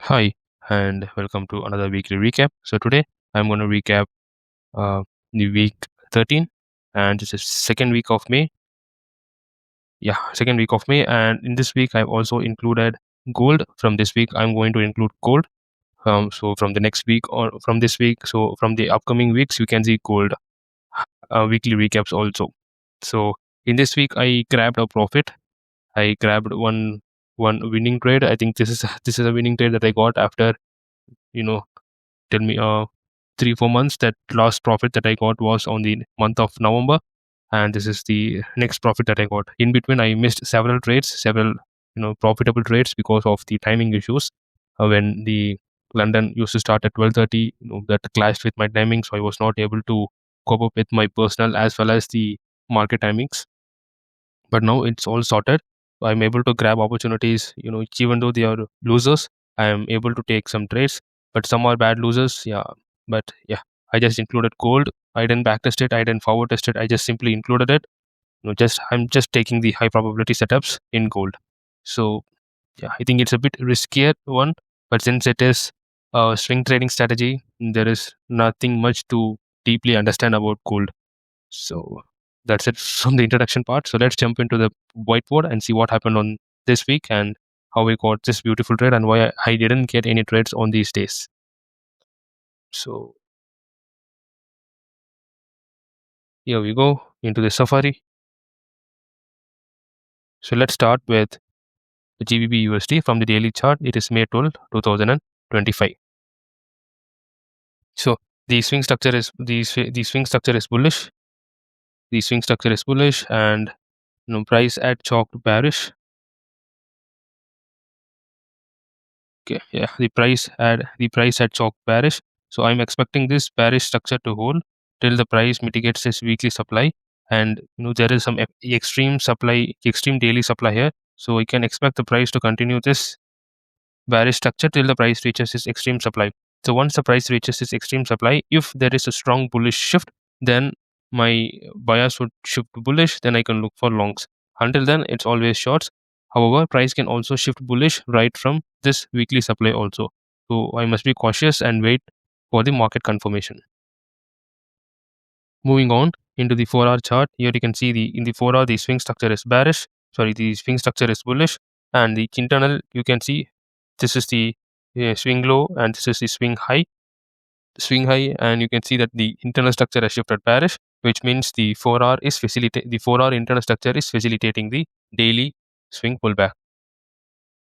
Hi, and welcome to another weekly recap. So today I'm going to recap uh, the week 13, and this is second week of May. Yeah, second week of May, and in this week I've also included gold. From this week I'm going to include gold. So from the next week or from this week, so from the upcoming weeks you can see gold weekly recaps also. So in this week I grabbed a profit. I grabbed one winning trade. I think this is a winning trade that I got after you know tell me 3-4 months. That last profit that I got was on the month of November, and this is the next profit that I got. In between I missed several trades, several profitable trades because of the timing issues. When the London used to start at 12:30, that clashed with my timing, so I was not able to cope up with my personal as well as the market timings. But now it's all sorted. I'm able to grab opportunities, even though they are losers. I am able to take some trades, but some are bad losers. Yeah, but yeah, I just included gold. I didn't backtest it, I didn't forward test it, I just simply included it. Just I'm just taking the high probability setups in gold. So yeah, I think it's a bit riskier one, but since it is a swing trading strategy, there is nothing much to deeply understand about gold. So that's it from the introduction part. So let's jump into the whiteboard and see what happened on this week and how we got this beautiful trade and why I didn't get any trades on these days. So here we go into the Safari. So let's start with the GBP USD from the daily chart. It is May 12, 2025. So the swing structure is bullish. The swing structure is bullish, and price at chalked bearish. Okay, yeah, the price had chalked bearish. So I'm expecting this bearish structure to hold till the price mitigates this weekly supply, and there is some extreme daily supply here. So we can expect the price to continue this bearish structure till the price reaches its extreme supply. So once the price reaches its extreme supply, if there is a strong bullish shift, then my bias would shift to bullish, then I can look for longs. Until then, it's always shorts. However, price can also shift bullish right from this weekly supply also. So I must be cautious and wait for the market confirmation. Moving on into the 4-hour chart, here you can see in the 4-hour the swing structure is bearish. Sorry, the swing structure is bullish, and the internal you can see this is the swing low and this is the swing high, and you can see that the internal structure has shifted bearish, which means the 4-hour internal structure is facilitating the daily swing pullback.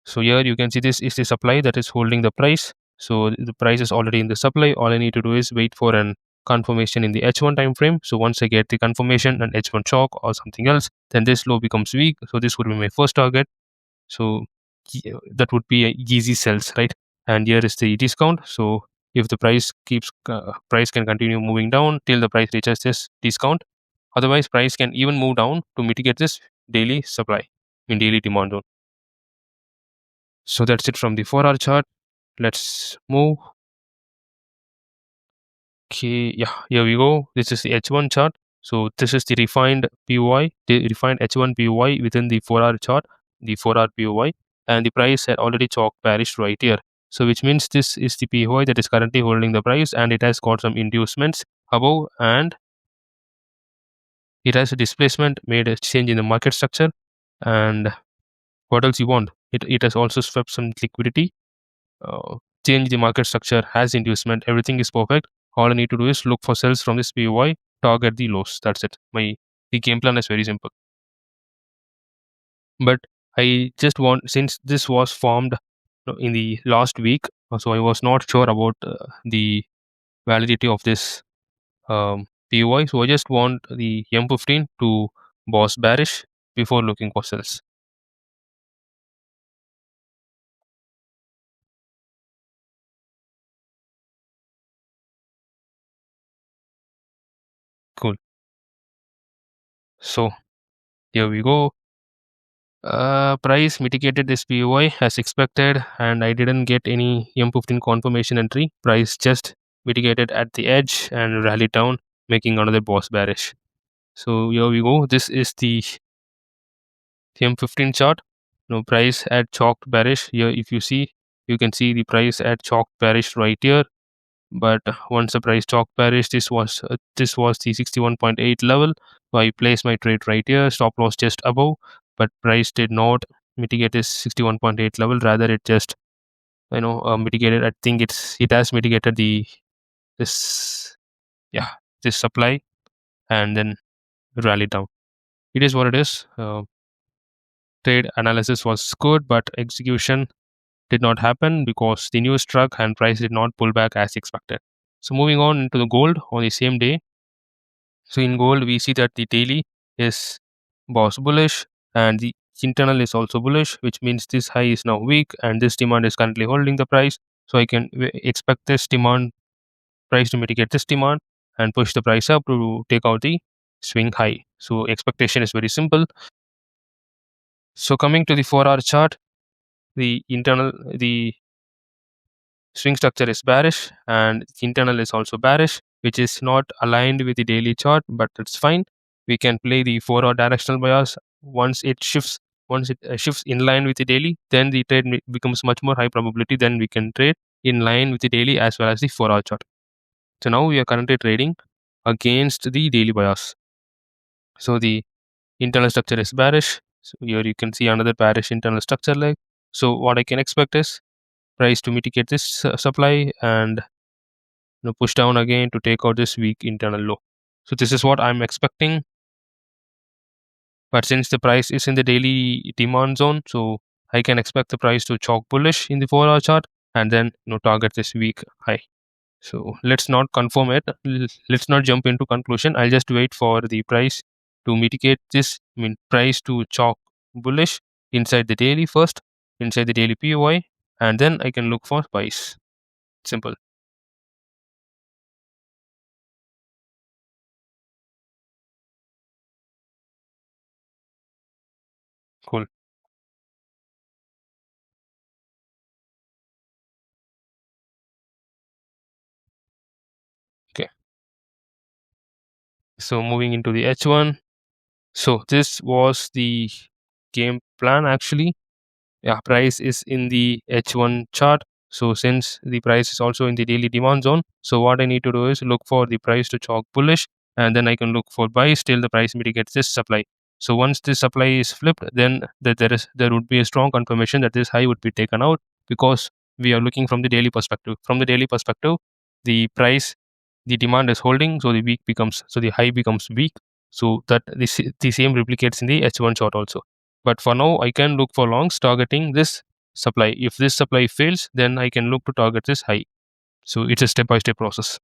So here you can see this is the supply that is holding the price. So the price is already in the supply. All I need to do is wait for an confirmation in the H1 time frame. So once I get the confirmation and H1 chalk or something else, then this low becomes weak. So this would be my first target. So that would be a easy sells, right? And here is the discount. So if the price can continue moving down till the price reaches this discount. Otherwise, price can even move down to mitigate this daily supply in daily demand zone. So that's it from the 4-hour chart. Let's move. Okay, yeah, here we go. This is the H1 chart. So this is the refined POI, the refined H1 POI within the 4-hour chart, the 4-hour POI, and the price had already chalked bearish right here. So which means this is the POI that is currently holding the price, and it has got some inducements above, and it has a displacement, made a change in the market structure. And what else you want? It has also swept some liquidity, change the market structure, has inducement, everything is perfect. All I need to do is look for sells from this POI, target the lows. That's it. The game plan is very simple. But I just want, since this was formed in the last week, so I was not sure about the validity of this POI. So I just want the M15 to boss bearish before looking for sells. Cool. So here we go. Price mitigated this POI as expected, and I didn't get any M15 confirmation entry. Price just mitigated at the edge and rallied down, making another boss bearish. So here we go. This is the M15 chart. Price had chalked bearish here. If you see, you can see the price at chalk bearish right here. But once the price chalk bearish, this was the 61.8 level. So I placed my trade right here, stop loss just above, but price did not mitigate this 61.8 level. Rather, it just mitigated. I think it has mitigated this yeah this supply, and then rallied down. It is what it is. Trade analysis was good, but execution did not happen because the news struck and price did not pull back as expected. So moving on into the gold on the same day. So in gold, we see that the daily is boss bullish and the internal is also bullish, which means this high is now weak and this demand is currently holding the price. So I can expect this demand price to mitigate this demand and push the price up to take out the swing high. So expectation is very simple. So coming to the 4-hour chart, the swing structure is bearish and internal is also bearish, which is not aligned with the daily chart, but it's fine. We can play the 4-hour directional bias. Once it shifts in line with the daily, then the trade becomes much more high probability. Then we can trade in line with the daily as well as the 4-hour chart. So now we are currently trading against the daily bias. So the internal structure is bearish. So here you can see another bearish internal structure leg. So what I can expect is price to mitigate this supply and push down again to take out this weak internal low. So this is what I'm expecting. But since the price is in the daily demand zone, so I can expect the price to chalk bullish in the 4-hour chart and then target this weak high. So let's not confirm it. Let's not jump into conclusion. I'll just wait for the price to mitigate this. Price to chalk bullish inside the daily first, inside the daily POI, and then I can look for buys. Simple. Cool. Okay. So moving into the H1. So this was the game plan actually. Yeah, price is in the H1 chart. So since the price is also in the daily demand zone, so what I need to do is look for the price to chalk bullish, and then I can look for buys till the price mitigates this supply. So once this supply is flipped, then there would be a strong confirmation that this high would be taken out, because we are looking from the daily perspective. From the daily perspective, the price, the demand is holding, so the high becomes weak. So that the same replicates in the H1 chart also. But for now, I can look for longs targeting this supply. If this supply fails, then I can look to target this high. So it's a step-by-step process.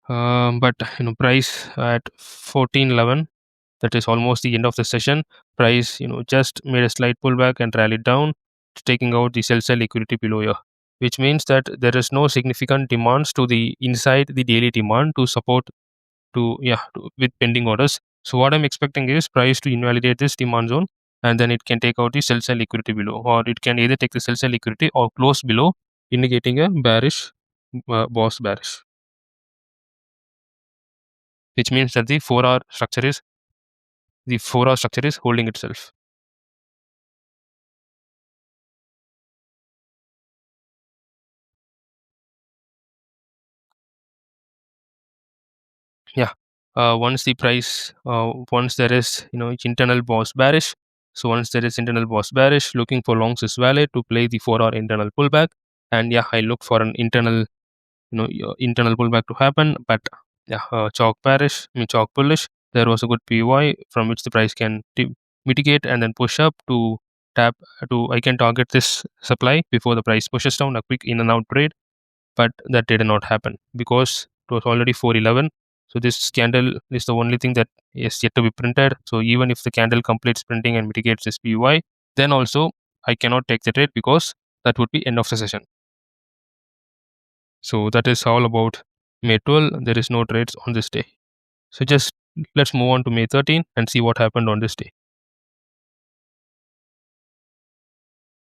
But price at 1411, that is almost the end of the session. Price just made a slight pullback and rallied down, taking out the sell side liquidity below here, which means that there is no significant demands to the inside the daily demand to support with pending orders. So what I'm expecting is price to invalidate this demand zone, and then it can take out the sell side liquidity below, or it can either take the sell side liquidity or close below, indicating a bearish boss bearish, which means that the 4-hour structure is holding itself. Yeah. Once there is internal boss bearish. So once there is internal boss bearish, looking for longs is valid to play the 4-hour internal pullback. And yeah, I look for an your internal pullback to happen. But yeah, chalk bullish, there was a good PY from which the price can mitigate and then push up to tap to I can target this supply before the price pushes down, a quick in and out trade. But that did not happen because it was already 411. So this candle is the only thing that is yet to be printed. So even if the candle completes printing and mitigates this PY, then also I cannot take the trade because that would be end of the session. So that is all about May 12. There is no trades on this day. So just let's move on to May 13 and see what happened on this day.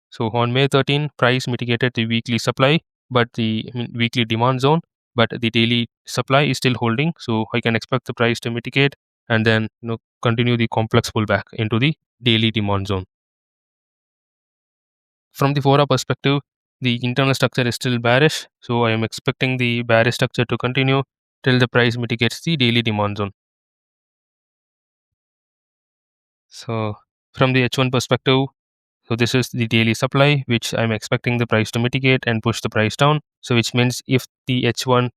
So on May 13, price mitigated the weekly supply, but weekly demand zone, but the daily supply is still holding. So I can expect the price to mitigate and then continue the complex pullback into the daily demand zone. from the 4-hour perspective, the internal structure is still bearish, so I am expecting the bearish structure to continue till the price mitigates the daily demand zone. So from the H1 perspective, so this is the daily supply, which I'm expecting the price to mitigate and push the price down. So which means if the H1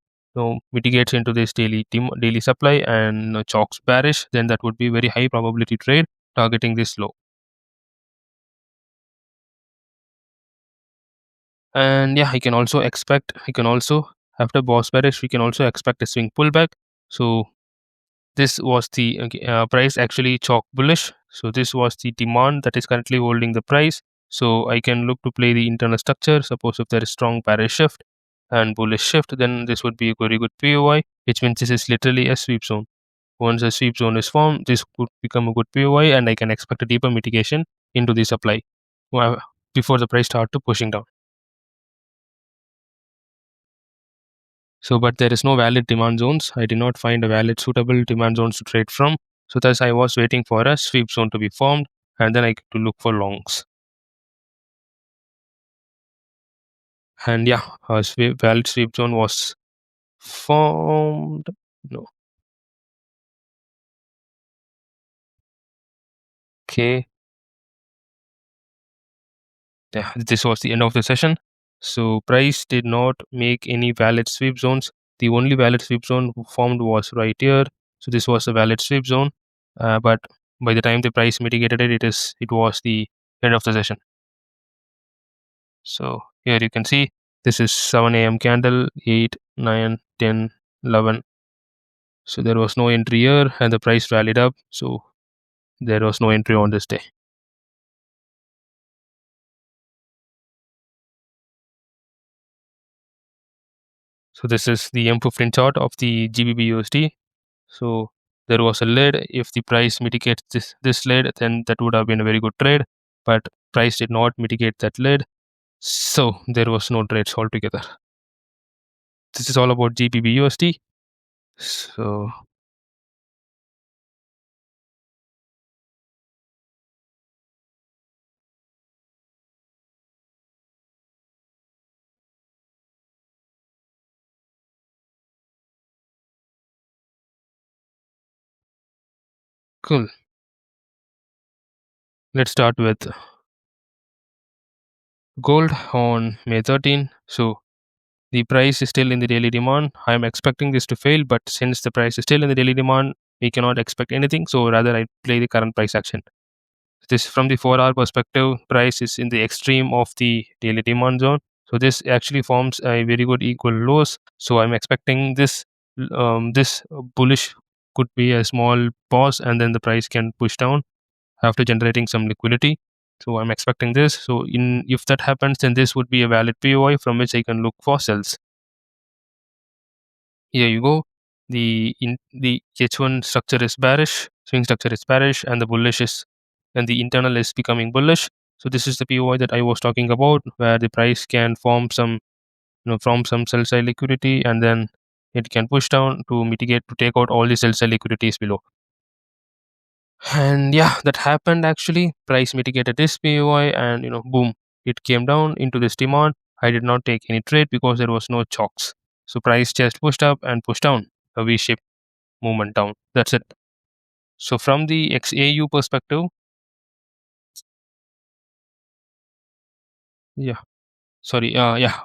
mitigates into this daily supply and chalks bearish, then that would be very high probability trade targeting this low. And yeah, I can also after boss bearish, we can also expect a swing pullback. So this was the price actually chalk bullish. So this was the demand that is currently holding the price. So I can look to play the internal structure. Suppose if there is strong bearish shift and bullish shift, then this would be a very good POI, which means this is literally a sweep zone. Once a sweep zone is formed, this could become a good POI, and I can expect a deeper mitigation into the supply before the price start to pushing down. So, but there is no valid demand zones. I did not find a valid suitable demand zones to trade from. So thus I was waiting for a sweep zone to be formed, and then I get to look for longs. And yeah, a valid sweep zone was formed. No. Okay. Yeah, this was the end of the session. So price did not make any valid sweep zones. The only valid sweep zone formed was right here. So this was a valid sweep zone. But by the time the price mitigated it, it was the end of the session. So here you can see this is 7 a.m. candle, 8, 9, 10, 11. So there was no entry here and the price rallied up. So there was no entry on this day. So this is the M15 chart of the GBP USD. So there was a lead. If the price mitigates this lead, then that would have been a very good trade. But price did not mitigate that lead. So there was no trades altogether. This is all about GBP USD. So cool. Let's start with gold on May 13. So the price is still in the daily demand. I'm expecting this to fail, but since the price is still in the daily demand, we cannot expect anything. So rather, I play the current price action. This from the 4-hour perspective, price is in the extreme of the daily demand zone. So this actually forms a very good equal lows. So I'm expecting this bullish could be a small pause, and then the price can push down after generating some liquidity. So I'm expecting this. So if that happens, then this would be a valid POI from which I can look for sells. Here you go. The H1 structure is bearish, swing structure is bearish, and the internal is becoming bullish. So this is the POI that I was talking about, where the price can form from some sell side liquidity, and then it can push down to take out all the sell side liquidities below. And yeah, that happened actually. Price mitigated this POI, and boom, it came down into this demand. I did not take any trade because there was no chalks. So price just pushed up and pushed down, a V-shaped movement down. That's it. So from the XAU perspective, yeah, sorry,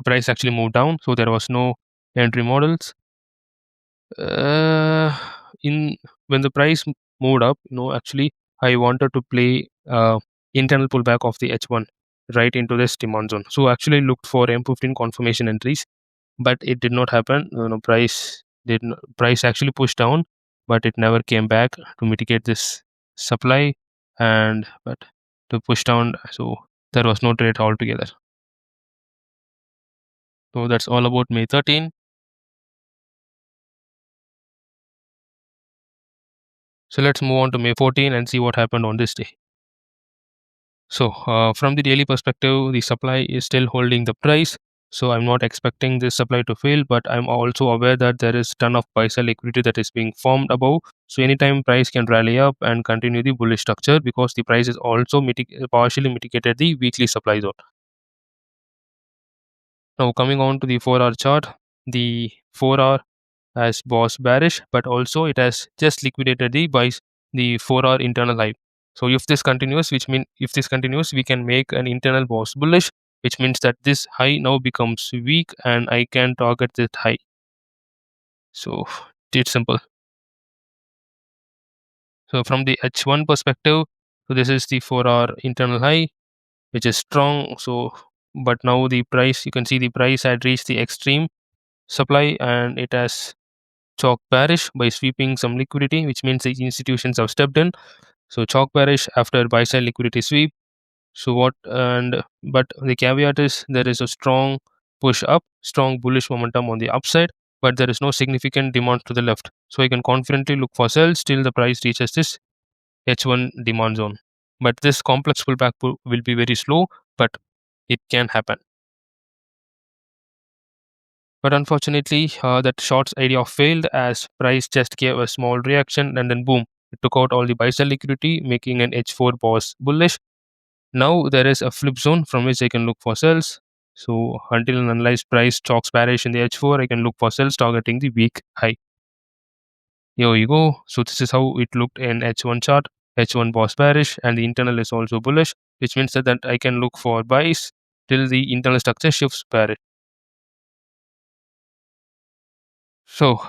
price actually moved down. So there was no entry models. Uh, in when the price moved up, actually I wanted to play internal pullback of the H1 right into this demand zone. So actually looked for M15 confirmation entries, but it did not happen. Price actually pushed down, but it never came back to mitigate this supply and but to push down. So there was no trade altogether. So that's all about May 13. So let's move on to May 14 and see what happened on this day. So from the daily perspective, the supply is still holding the price. So I'm not expecting this supply to fail, but I'm also aware that there is ton of buy sell liquidity that is being formed above. So anytime price can rally up and continue the bullish structure because the price is also partially mitigated the weekly supply zone. Now coming on to the 4-hour chart, the 4-hour has was bearish, but also it has just liquidated the 4-hour internal high. So if this continues, if this continues, we can make an internal boss bullish, which means that this high now becomes weak and I can target that high. So it's simple. So from the H1 perspective, so this is the 4-hour internal high, which is strong. So but now the price, you can see the price had reached the extreme supply and it has chalk bearish by sweeping some liquidity, which means the institutions have stepped in. So chalk bearish after buy side liquidity sweep. So what and but the caveat is there is a strong push up, strong bullish momentum on the upside, but there is no significant demand to the left. So I can confidently look for sells till the price reaches this H1 demand zone. But this complex pullback will be very slow, but it can happen. But unfortunately, that shorts idea failed as price just gave a small reaction and then boom, it took out all the buy sell liquidity, making an H4 boss bullish. Now there is a flip zone from which I can look for sells. So until and unless price chalks bearish in the H4, I can look for sells targeting the weak high. Here you go. So this is how it looked in H1 chart. H1 was bearish and the internal is also bullish, which means that I can look for buys till the internal structure shifts bearish. So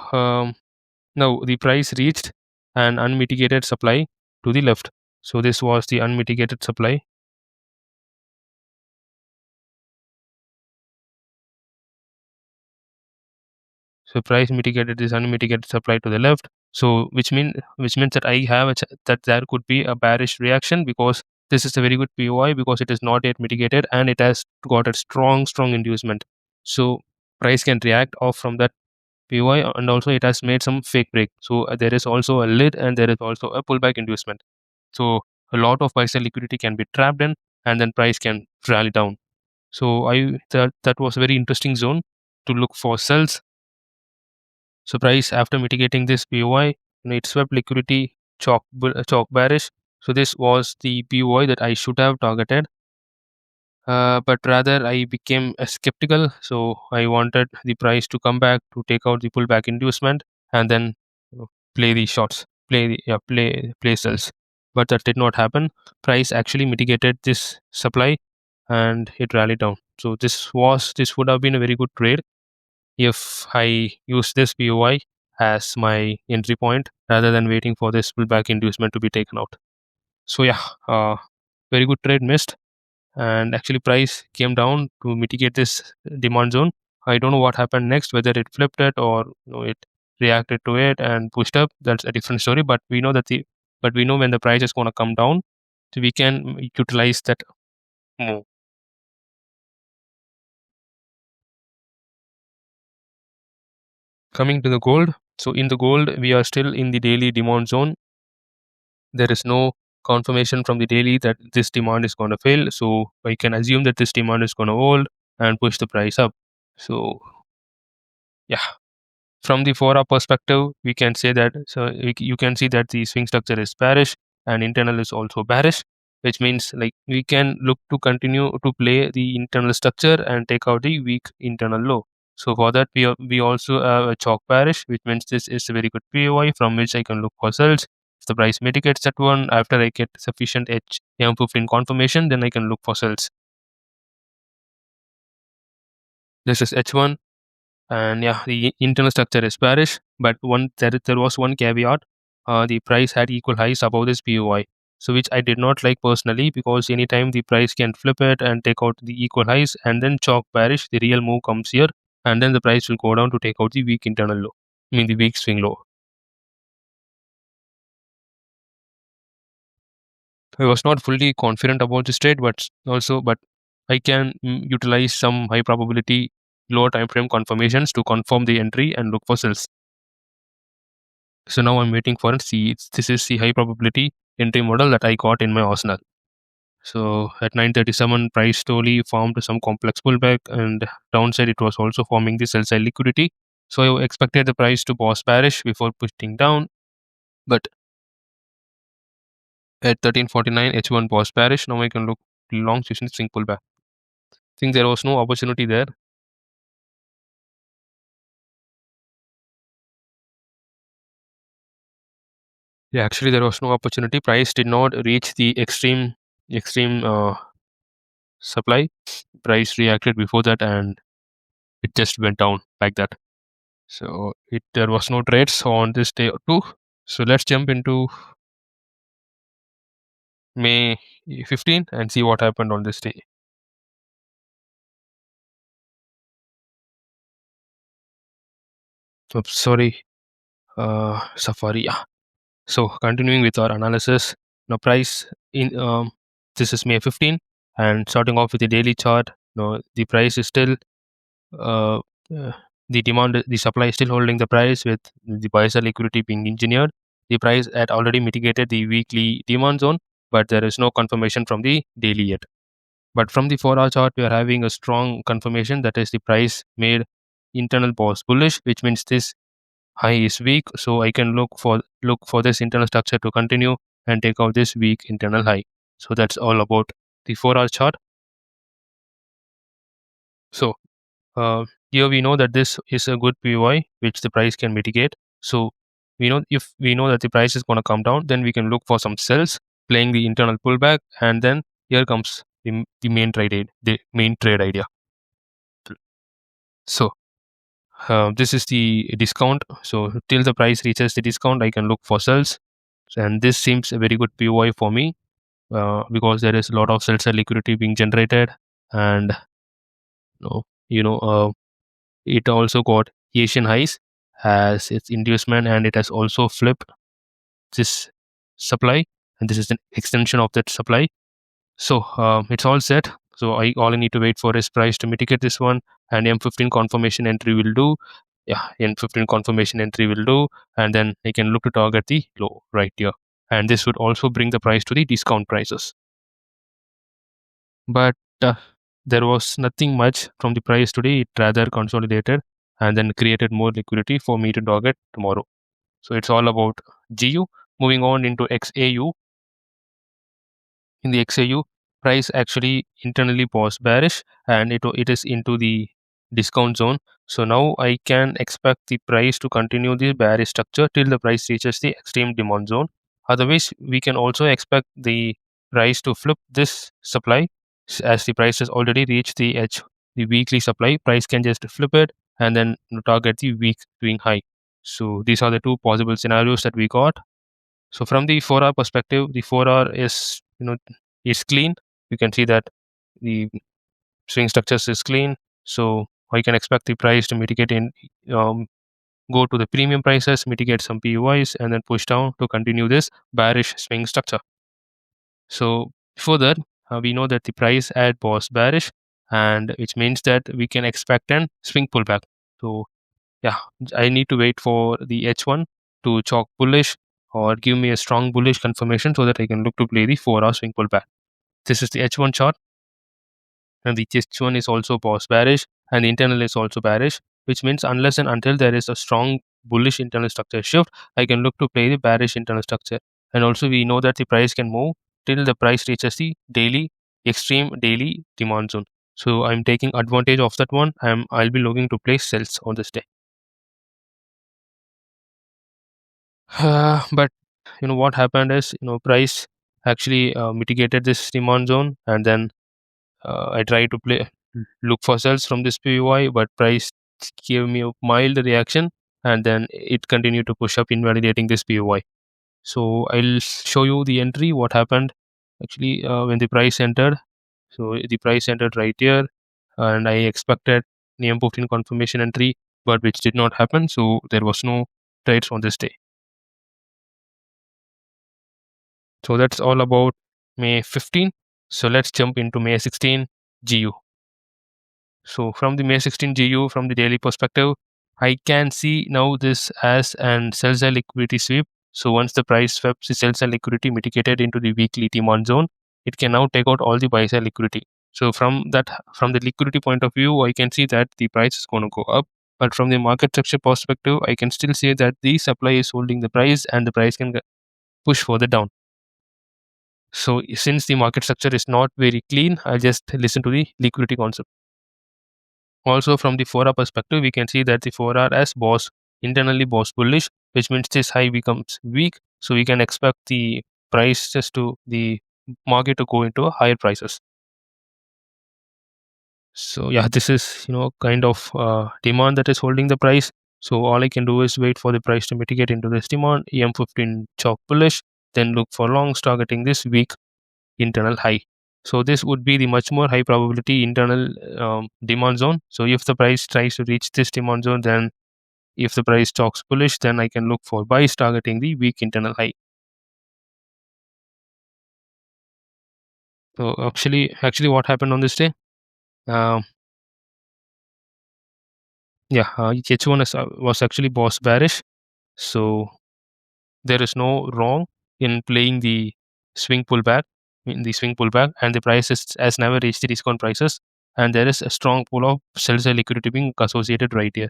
now the price reached an unmitigated supply to the left. So this was the unmitigated supply. So price mitigated this unmitigated supply to the left. So which means that I have that there could be a bearish reaction because this is a very good POI because it is not yet mitigated and it has got a strong inducement. So price can react off from that POI and also it has made some fake break. So there is also a lid and there is also a pullback inducement. So a lot of buy sell liquidity can be trapped in and then price can rally down. So I that was a very interesting zone to look for sells. So price after mitigating this POI, it swept liquidity chalk bearish. So this was the POI that I should have targeted, but rather I became skeptical. So I wanted the price to come back to take out the pullback inducement and then play the shots, play sells. But that did not happen. Price actually mitigated this supply and it rallied down. So this would have been a very good trade if I use this POI as my entry point rather than waiting for this pullback inducement to be taken out. So yeah, very good trade missed, and actually price came down to mitigate this demand zone. I don't know what happened next, whether it flipped it or it reacted to it and pushed up. That's a different story. But we know when the price is going to come down, so we can utilize that move. Coming to the gold, so in the gold we are still in the daily demand zone. There is no confirmation from the daily that this demand is going to fail, so I can assume that this demand is going to hold and push the price up. So yeah, from the 4-hour perspective we can say that, you can see that the swing structure is bearish and internal is also bearish, which means like we can look to continue to play the internal structure and take out the weak internal low. So for that we also have a chalk bearish, which means this is a very good POI from which I can look for sells. If the price mitigates that one after I get sufficient M15 confirmation, then I can look for sells. This is H1, and yeah, the internal structure is bearish, but there was one caveat. The price had equal highs above this POI, so which I did not like personally, because anytime the price can flip it and take out the equal highs and then chalk bearish, the real move comes here and then the price will go down to take out the weak internal low, I mean the weak swing low. I was not fully confident about this trade, but I can utilize some high probability lower time frame confirmations to confirm the entry and look for sells. So now I'm waiting for it. See, this is the high probability entry model that I got in my arsenal. So at 9:37, price slowly formed some complex pullback, and downside it was also forming the sell side liquidity. So I expected the price to pause bearish before pushing down, but at 13:49, H1 paused bearish. Now I can look long session swing pullback. I think there was no opportunity there. Yeah, actually, there was no opportunity. Price did not reach the extreme supply. Price reacted before that, and it just went down like that. So there was no trades on this day too. So let's jump into May 15 and see what happened on this day. Oops, sorry, Safari. Yeah. So continuing with our analysis, now price in this is May 15, and starting off with the daily chart. No, the price is still uh, uh, the supply is still holding the price with the buy side liquidity being engineered. The price had already mitigated the weekly demand zone, but there is no confirmation from the daily yet. But from the 4-hour chart, we are having a strong confirmation that is the price made internal pause bullish, which means this high is weak. So I can look for this internal structure to continue and take out this weak internal high. So that's all about the 4-hour chart. So here we know that this is a good POI which the price can mitigate. So we know if we know that the price is going to come down, then we can look for some sells playing the internal pullback, and then here comes the main trade idea. So this is the discount. So till the price reaches the discount, I can look for sells, and this seems a very good POI for me because there is a lot of sell side liquidity being generated, and it also got Asian highs as its inducement, and it has also flipped this supply, and this is an extension of that supply. So it's all set. So all I need to wait for is price to mitigate this one, and M15 confirmation entry will do. Yeah, M15 confirmation entry will do, and then I can look to target the low right here, and this would also bring the price to the discount prices. But there was nothing much from the price today. It rather consolidated and then created more liquidity for me to target tomorrow. So it's all about GU. Moving on into XAU. In the XAU, price actually internally was bearish, and it is into the discount zone. So now I can expect the price to continue the bearish structure till the price reaches the extreme demand zone. Otherwise, we can also expect the price to flip this supply as the price has already reached the weekly supply. Price can just flip it and then target the week swing high. So these are the two possible scenarios that we got. So from the 4-hour perspective, the 4-hour is clean. You can see that the swing structures is clean. So I can expect the price to mitigate um, go to the premium prices, mitigate some PUIs, and then push down to continue this bearish swing structure. So before that, we know that the price ad was bearish, and which means that we can expect an swing pullback. So yeah, I need to wait for the H1 to chalk bullish or give me a strong bullish confirmation so that I can look to play the 4-hour swing pullback. This is the H1 chart, and the H1 is also pause bearish, and the internal is also bearish, which means unless and until there is a strong bullish internal structure shift, I can look to play the bearish internal structure. And also we know that the price can move till the price reaches the extreme daily demand zone. So I'm taking advantage of that one. I'll be looking to place sells on this day. But what happened is price actually mitigated this demand zone, and then I tried to look for sells from this PUI, but price gave me a mild reaction, and then it continued to push up, invalidating this PUI. So I'll show you the entry what happened actually when the price entered. So the price entered right here, and I expected the M15 confirmation entry, but which did not happen. So there was no trades on this day. So that's all about May 15. So let's jump into May 16 GU. So from the May 16 GU, from the daily perspective, I can see now this as an sell side liquidity sweep. So once the price sweeps the sell side liquidity mitigated into the weekly demand zone, it can now take out all the buy side liquidity. So from the liquidity point of view, I can see that the price is going to go up. But from the market structure perspective, I can still say that the supply is holding the price, and the price can push further down. So since the market structure is not very clean, I'll just listen to the liquidity concept. Also from the 4-hour perspective, we can see that the 4-hour has boss internally was bullish, which means this high becomes weak. So we can expect the prices to the market to go into higher prices. So yeah, this is kind of demand that is holding the price. So all I can do is wait for the price to mitigate into this demand. EM15 chalk bullish, then look for longs targeting this weak internal high. So this would be the much more high probability internal demand zone. So if the price tries to reach this demand zone, then if the price talks bullish, then I can look for buys targeting the weak internal high. So actually, what happened on this day? Um, yeah, H1 was actually boss bearish. So there is no wrong in playing the swing pullback and the price has never reached the discount prices, and there is a strong pool of sell side liquidity being associated right here.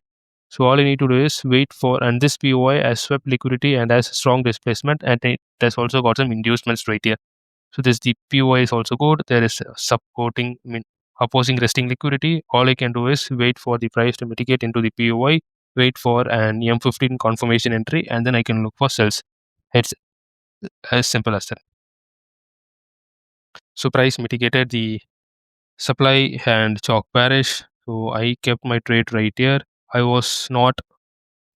So all you need to do is wait for, and this POI has swept liquidity and has strong displacement, and it has also got some inducements right here. So this the POI is also good. There is supporting, opposing resting liquidity. All I can do is wait for the price to mitigate into the POI, wait for an M15 confirmation entry, and then I can look for sells. It's as simple as that. So price mitigated the supply and chalk bearish. So I kept my trade right here. I was not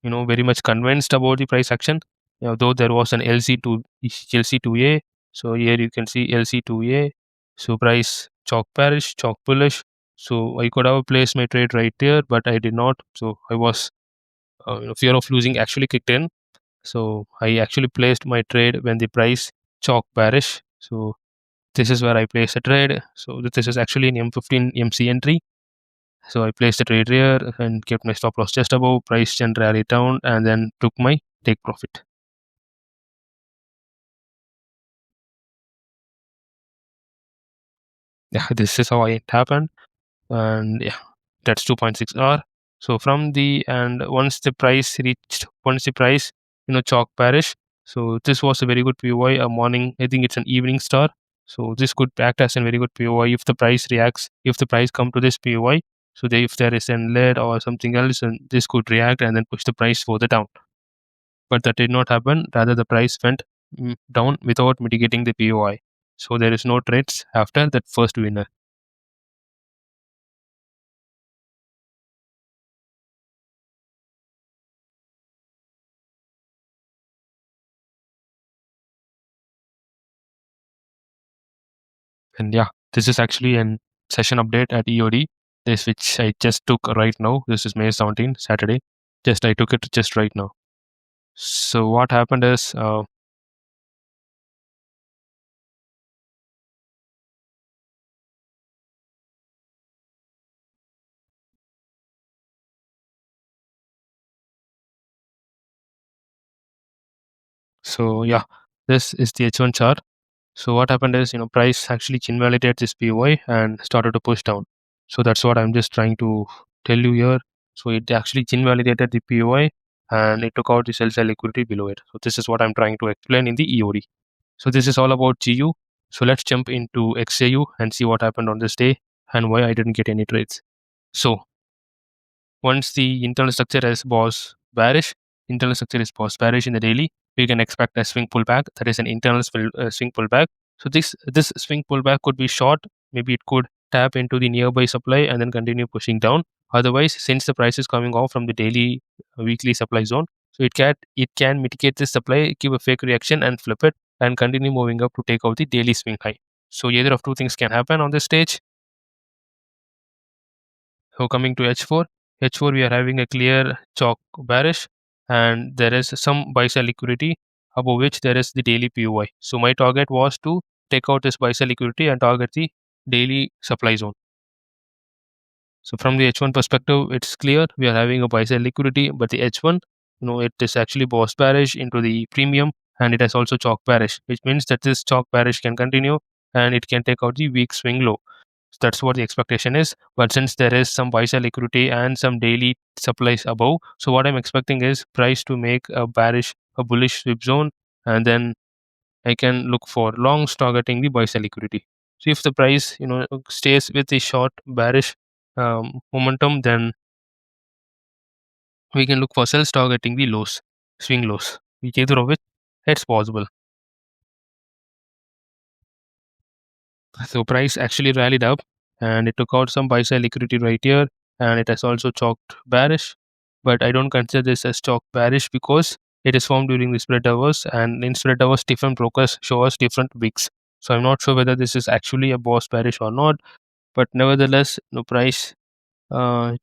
very much convinced about the price action, though there was an LC2A. So here you can see LC2A. So price chalk bearish, chalk bullish. So I could have placed my trade right there, but I did not. So I was fear of losing actually kicked in. So I actually placed my trade when the price chalk bearish. So this is where I placed a trade. So this is actually an M15 MC entry. So I placed the trade here and kept my stop loss just above, price and rally down, and then took my take profit. Yeah, this is how it happened. And yeah, that's 2.6 hour. So from the, and once the price chalk bearish. So this was a very good POI, a morning, I think it's an evening star. So this could act as a very good POI if the price reacts, if the price come to this POI. So if there is an lead or something else, and this could react and then push the price further down. But that did not happen. Rather, the price went down without mitigating the POI. So there is no trades after that first winner. And yeah, this is actually an session update at EOD. This which I just took right now. This is May 17th, Saturday. Just I took it just right now. So what happened is, so yeah, this is the H1 chart. So what happened is, price actually invalidated this POI and started to push down. So that's what I'm just trying to tell you here. So it actually invalidated the POI and it took out the sell side liquidity below it. So this is what I'm trying to explain in the EOD. So this is all about GU. So let's jump into XAU and see what happened on this day and why I didn't get any trades. So once the internal structure is boss bearish in the daily, we can expect a swing pullback. That is an internal swing pullback. So this swing pullback could be short. Maybe it could tap into the nearby supply and then continue pushing down. Otherwise, since the price is coming off from the daily, weekly supply zone, so it can mitigate this supply, give a fake reaction, and flip it and continue moving up to take out the daily swing high. So either of two things can happen on this stage. So coming to H4 we are having a clear chalk bearish, and there is some buy sell liquidity above which there is the daily POI. So my target was to take out this buy sell liquidity and target the daily supply zone. So from the H1 perspective, it's clear we are having a buy sell liquidity, but the H1, it is actually boss bearish into the premium, and it has also chalk bearish, which means that this chalk bearish can continue and it can take out the weak swing low. So that's what the expectation is. But since there is some buy sell liquidity and some daily supplies above, so what I'm expecting is price to make a bullish sweep zone, and then I can look for longs targeting the buy sell liquidity. So if the price stays with the short bearish momentum, then we can look for sells targeting the lows, swing lows, which either of which it's possible. So price actually rallied up and it took out some buy side liquidity right here, and it has also chalked bearish. But I don't consider this as chalk bearish because it is formed during the spread hours, and in spread hours different brokers show us different wicks. So I'm not sure whether this is actually a boss bearish or not. But nevertheless, the price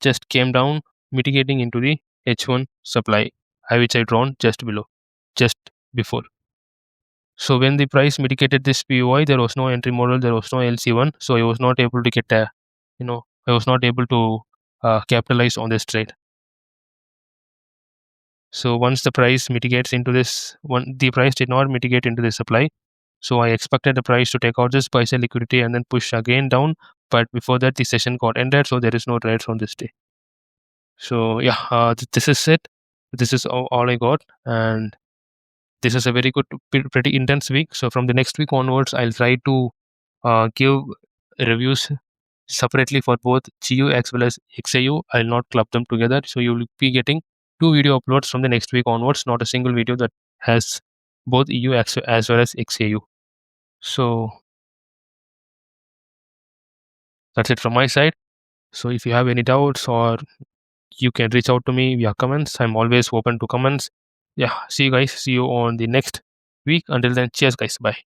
just came down, mitigating into the H1 supply, which I drawn just below, just before. So when the price mitigated this POI, there was no entry model, there was no LC1, so I was not able to get a, I was not able to capitalize on this trade. So once the price mitigates into this one, the price did not mitigate into the supply. So I expected the price to take out this buy side liquidity and then push again down. But before that, the session got ended, so there is no trades on this day. So yeah, this is it. This is all I got, and this is a very good, pretty intense week. So from the next week onwards, I'll try to give reviews separately for both GU as well as XAU. I'll not club them together. So you'll be getting 2 video uploads from the next week onwards, not a single video that has both EU as well as XAU. So that's it from my side. So if you have any doubts, or you can reach out to me via comments. I'm always open to comments. Yeah, see you guys. See you on the next week. Until then, cheers guys. Bye.